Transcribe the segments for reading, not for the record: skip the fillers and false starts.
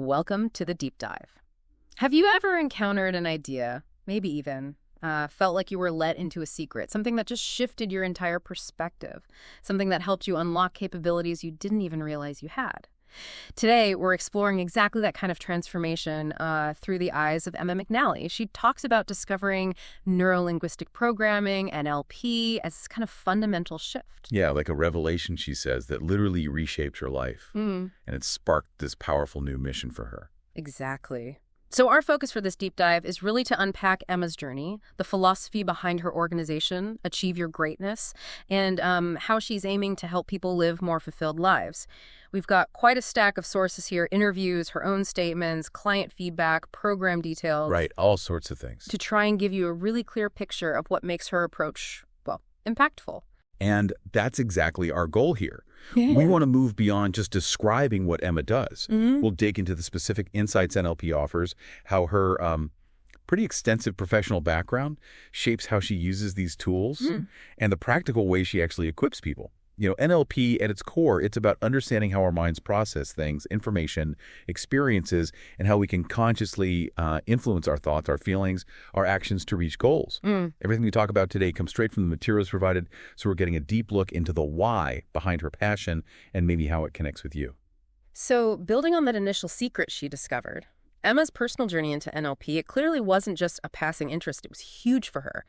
Welcome to the deep dive. Have you ever encountered an idea, maybe even felt like you were let into a secret, something that just shifted your entire perspective, something that helped you unlock capabilities you didn't even realize you had? Today, we're exploring exactly that kind of transformation through the eyes of Emma McNally. She talks about discovering Neuro Linguistic Programming, NLP, as this kind of fundamental shift. Yeah, like a revelation, she says, that literally reshaped her life. And it sparked this powerful new mission for her. Exactly. So our focus for this deep dive is really to unpack Emma's journey, the philosophy behind her organization, Achieve Your Greatness, and how she's aiming to help people live more fulfilled lives. We've got quite a stack of sources here, interviews, her own statements, client feedback, program details. Right, all sorts of things. To try and give you a really clear picture of what makes her approach, well, impactful. And that's exactly our goal here. We want to move beyond just describing what Emma does. We'll dig into the specific insights NLP offers, how her pretty extensive professional background shapes how she uses these tools, and the practical way she actually equips people. You know, NLP at its core, it's about understanding how our minds process things, information, experiences, and how we can consciously influence our thoughts, our feelings, our actions to reach goals. Everything we talk about today comes straight from the materials provided, so we're getting a deep look into the why behind her passion and maybe how it connects with you. So, building on that initial secret she discovered, Emma's personal journey into NLP, it clearly wasn't just a passing interest, it was huge for her.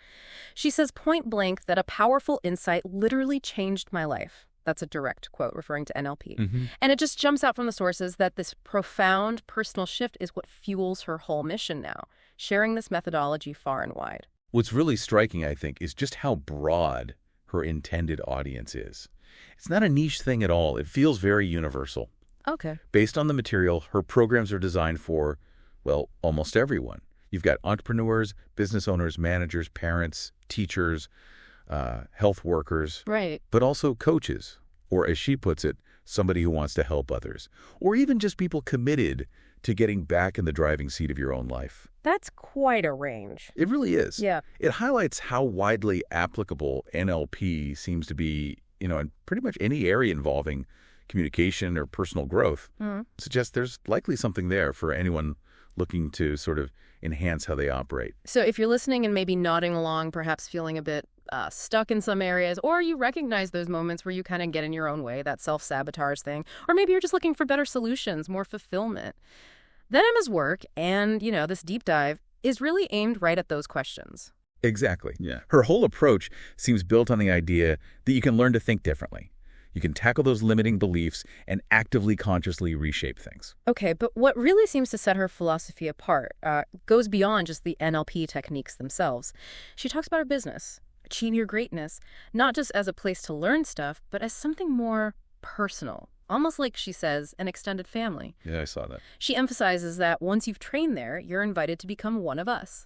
She says point blank that a powerful insight literally changed my life. That's a direct quote referring to NLP. And it just jumps out from the sources that this profound personal shift is what fuels her whole mission now, sharing this methodology far and wide. What's really striking, I think, is just how broad her intended audience is. It's not a niche thing at all. It feels very universal. Okay. Based on the material, her programs are designed for, well, almost everyone. You've got entrepreneurs, business owners, managers, parents, teachers, health workers. Right. But also coaches, or as she puts it, somebody who wants to help others, or even just people committed to getting back in the driving seat of your own life. That's quite a range. It really is. Yeah. It highlights how widely applicable NLP seems to be, in pretty much any area involving communication or personal growth. Suggests there's likely something there for anyone looking to sort of enhance how they operate. So if you're listening and maybe nodding along, perhaps feeling a bit stuck in some areas, or you recognize those moments where you kind of get in your own way, that self-sabotage thing, or maybe you're just looking for better solutions, more fulfillment, then Emma's work and, this deep dive is really aimed right at those questions. Exactly. Yeah. Her whole approach seems built on the idea that you can learn to think differently. You can tackle those limiting beliefs and actively, consciously reshape things. Okay, but what really seems to set her philosophy apart goes beyond just the NLP techniques themselves. She talks about her business, Achieve Your Greatness, not just as a place to learn stuff, but as something more personal, almost like, she says, an extended family. Yeah, I saw that. She emphasizes that once you've trained there, you're invited to become one of us,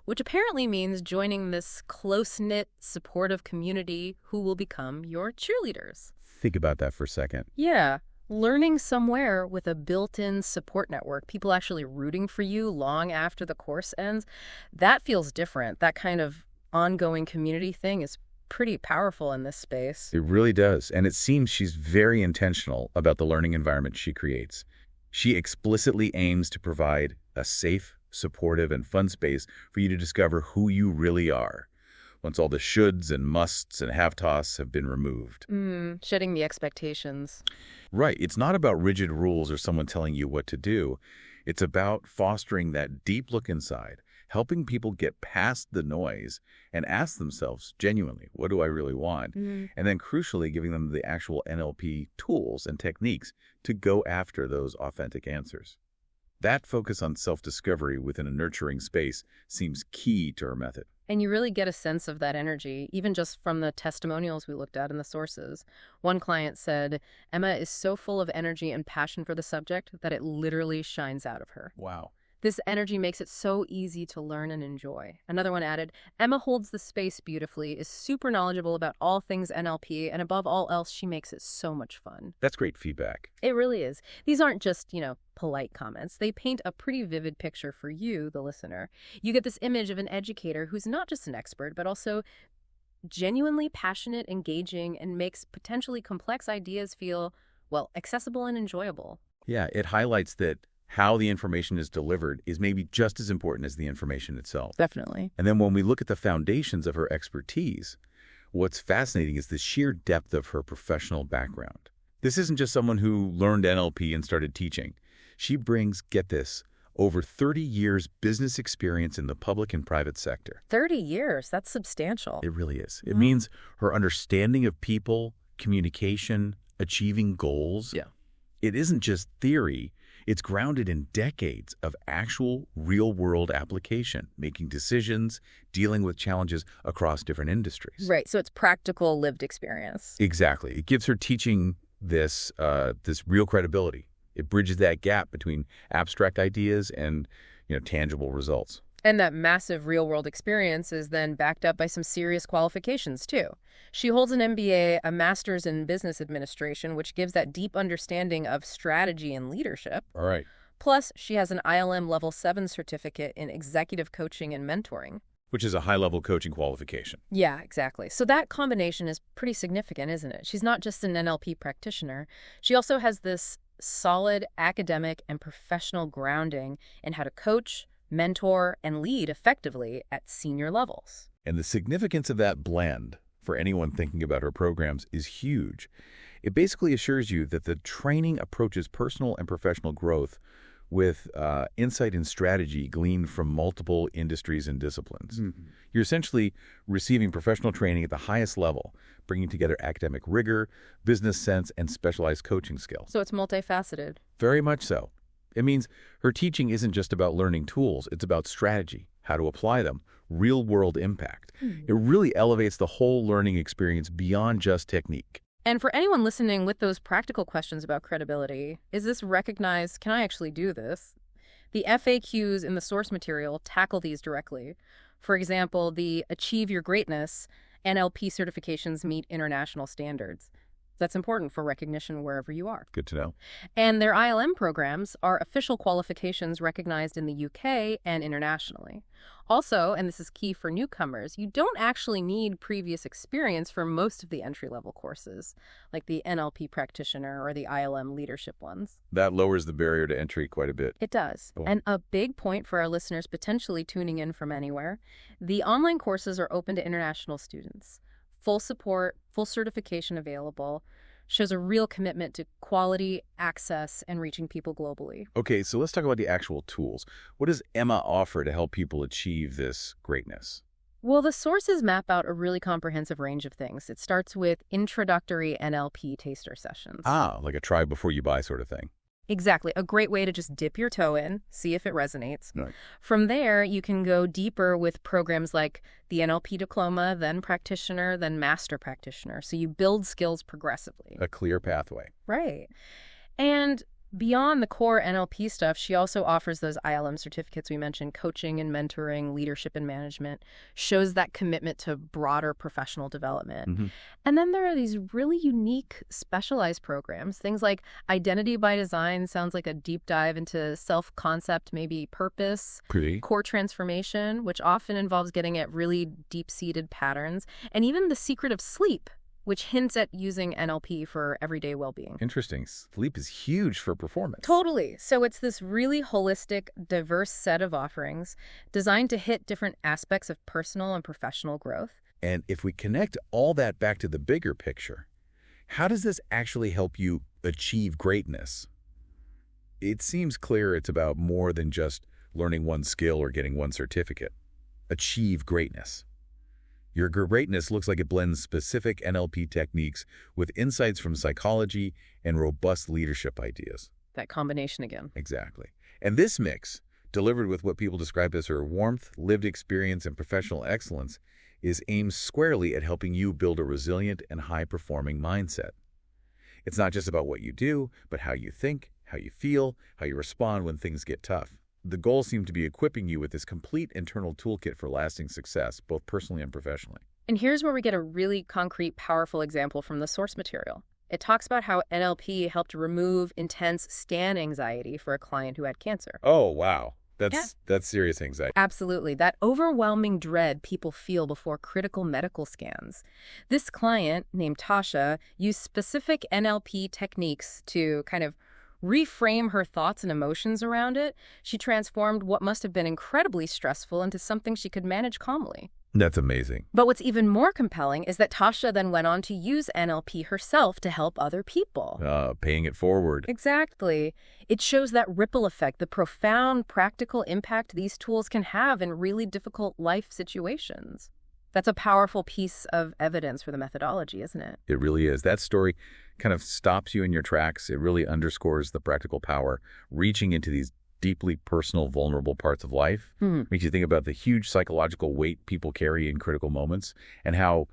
which apparently means joining this close-knit, supportive community who will become your cheerleaders. Think about that for a second. Yeah. Learning somewhere with a built-in support network, people actually rooting for you long after the course ends, that feels different. That kind of ongoing community thing is pretty powerful in this space. It really does. And it seems she's very intentional about the learning environment she creates. She explicitly aims to provide a safe, supportive, and fun space for you to discover who you really are, once all the shoulds and musts and have-tos have been removed. Shedding the expectations. Right. It's not about rigid rules or someone telling you what to do. It's about fostering that deep look inside, helping people get past the noise and ask themselves genuinely, what do I really want? And then crucially, giving them the actual NLP tools and techniques to go after those authentic answers. That focus on self-discovery within a nurturing space seems key to her method. And you really get a sense of that energy, even just from the testimonials we looked at in the sources. One client said, Emma is so full of energy and passion for the subject that it literally shines out of her. Wow. This energy makes it so easy to learn and enjoy. Another one added, Emma holds the space beautifully, is super knowledgeable about all things NLP, and above all else, she makes it so much fun. That's great feedback. It really is. These aren't just, polite comments. They paint a pretty vivid picture for you, the listener. You get this image of an educator who's not just an expert, but also genuinely passionate, engaging, and makes potentially complex ideas feel, accessible and enjoyable. Yeah, it highlights that how the information is delivered is maybe just as important as the information itself. Definitely. And then when we look at the foundations of her expertise, what's fascinating is the sheer depth of her professional background. This isn't just someone who learned NLP and started teaching. She brings, get this, over 30 years business experience in the public and private sector. 30 years, that's substantial. It really is. It means her understanding of people, communication, achieving goals. Yeah. It isn't just theory. It's grounded in decades of actual real-world application, making decisions, dealing with challenges across different industries. Right, so it's practical lived experience. Exactly. It gives her teaching this real credibility. It bridges that gap between abstract ideas and, tangible results. And that massive real-world experience is then backed up by some serious qualifications, too. She holds an MBA, a master's in business administration, which gives that deep understanding of strategy and leadership. All right. Plus, she has an ILM Level 7 certificate in executive coaching and mentoring. Which is a high-level coaching qualification. Yeah, exactly. So that combination is pretty significant, isn't it? She's not just an NLP practitioner. She also has this solid academic and professional grounding in how to coach, mentor, and lead effectively at senior levels. And the significance of that blend for anyone thinking about her programs is huge. It basically assures you that the training approaches personal and professional growth with insight and strategy gleaned from multiple industries and disciplines. Mm-hmm. You're essentially receiving professional training at the highest level, bringing together academic rigor, business sense, and specialized coaching skills. So it's multifaceted. Very much so. It means her teaching isn't just about learning tools, it's about strategy, how to apply them, real-world impact. It really elevates the whole learning experience beyond just technique. And for anyone listening with those practical questions about credibility, is this recognized? Can I actually do this? The FAQs in the source material tackle these directly. For example, the Achieve Your Greatness NLP certifications meet international standards. That's important for recognition wherever you are. Good to know. And their ILM programs are official qualifications recognized in the UK and internationally. Also, and this is key for newcomers, you don't actually need previous experience for most of the entry-level courses, like the NLP practitioner or the ILM leadership ones. That lowers the barrier to entry quite a bit. It does. Oh. And a big point for our listeners potentially tuning in from anywhere, the online courses are open to international students. Full support, full certification available, shows a real commitment to quality, access, and reaching people globally. Okay, so let's talk about the actual tools. What does Emma offer to help people achieve this greatness? Well, the sources map out a really comprehensive range of things. It starts with introductory NLP taster sessions. Ah, like a try before you buy sort of thing. Exactly. A great way to just dip your toe in, see if it resonates. Right. From there, you can go deeper with programs like the NLP diploma, then practitioner, then master practitioner. So you build skills progressively. A clear pathway. Right. And beyond the core NLP stuff, she also offers those ILM certificates we mentioned, coaching and mentoring, leadership and management, shows that commitment to broader professional development. Mm-hmm. And then there are these really unique specialized programs, things like Identity by Design sounds like a deep dive into self-concept, maybe purpose, core transformation, which often involves getting at really deep-seated patterns, and even The Secret of Sleep, which hints at using NLP for everyday well-being. Interesting. Sleep is huge for performance. Totally. So it's this really holistic, diverse set of offerings designed to hit different aspects of personal and professional growth. And if we connect all that back to the bigger picture, how does this actually help you achieve greatness? It seems clear it's about more than just learning one skill or getting one certificate. Achieve greatness. Your greatness looks like it blends specific NLP techniques with insights from psychology and robust leadership ideas. That combination again. Exactly. And this mix, delivered with what people describe as her warmth, lived experience, and professional excellence, is aimed squarely at helping you build a resilient and high-performing mindset. It's not just about what you do, but how you think, how you feel, how you respond when things get tough. The goal seemed to be equipping you with this complete internal toolkit for lasting success, both personally and professionally. And here's where we get a really concrete, powerful example from the source material. It talks about how NLP helped remove intense scan anxiety for a client who had cancer. Oh, wow. That's serious anxiety. Absolutely. That overwhelming dread people feel before critical medical scans. This client, named Tasha, used specific NLP techniques to kind of reframe her thoughts and emotions around it, she transformed what must have been incredibly stressful into something she could manage calmly. That's amazing. But what's even more compelling is that Tasha then went on to use NLP herself to help other people. Paying it forward. Exactly. It shows that ripple effect, the profound practical impact these tools can have in really difficult life situations. That's a powerful piece of evidence for the methodology, isn't it? It really is. That story kind of stops you in your tracks. It really underscores the practical power, reaching into these deeply personal, vulnerable parts of life. Makes you think about the huge psychological weight people carry in critical moments and how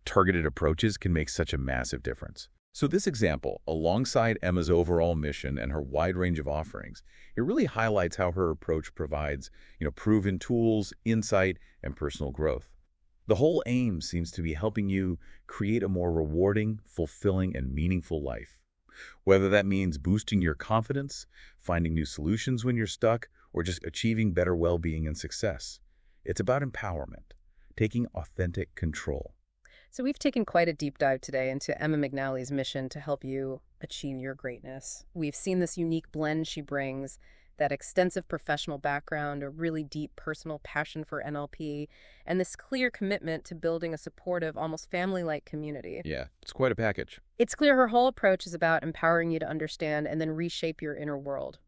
targeted approaches can make such a massive difference. So this example, alongside Emma's overall mission and her wide range of offerings, it really highlights how her approach provides, proven tools, insight, and personal growth. The whole aim seems to be helping you create a more rewarding, fulfilling, and meaningful life. Whether that means boosting your confidence, finding new solutions when you're stuck, or just achieving better well-being and success. It's about empowerment, taking authentic control. So we've taken quite a deep dive today into Emma McNally's mission to help you achieve your greatness. We've seen this unique blend she brings, that extensive professional background, a really deep personal passion for NLP, and this clear commitment to building a supportive, almost family-like community. Yeah, it's quite a package. It's clear her whole approach is about empowering you to understand and then reshape your inner world,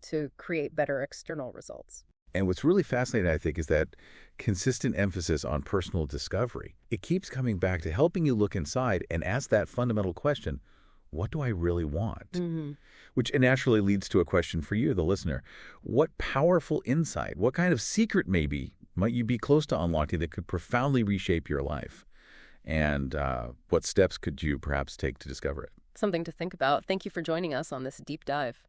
to create better external results. And what's really fascinating, I think, is that consistent emphasis on personal discovery. It keeps coming back to helping you look inside and ask that fundamental question, what do I really want? Which naturally leads to a question for you, the listener. What powerful insight, what kind of secret maybe might you be close to unlocking that could profoundly reshape your life? And what steps could you perhaps take to discover it? Something to think about. Thank you for joining us on this deep dive.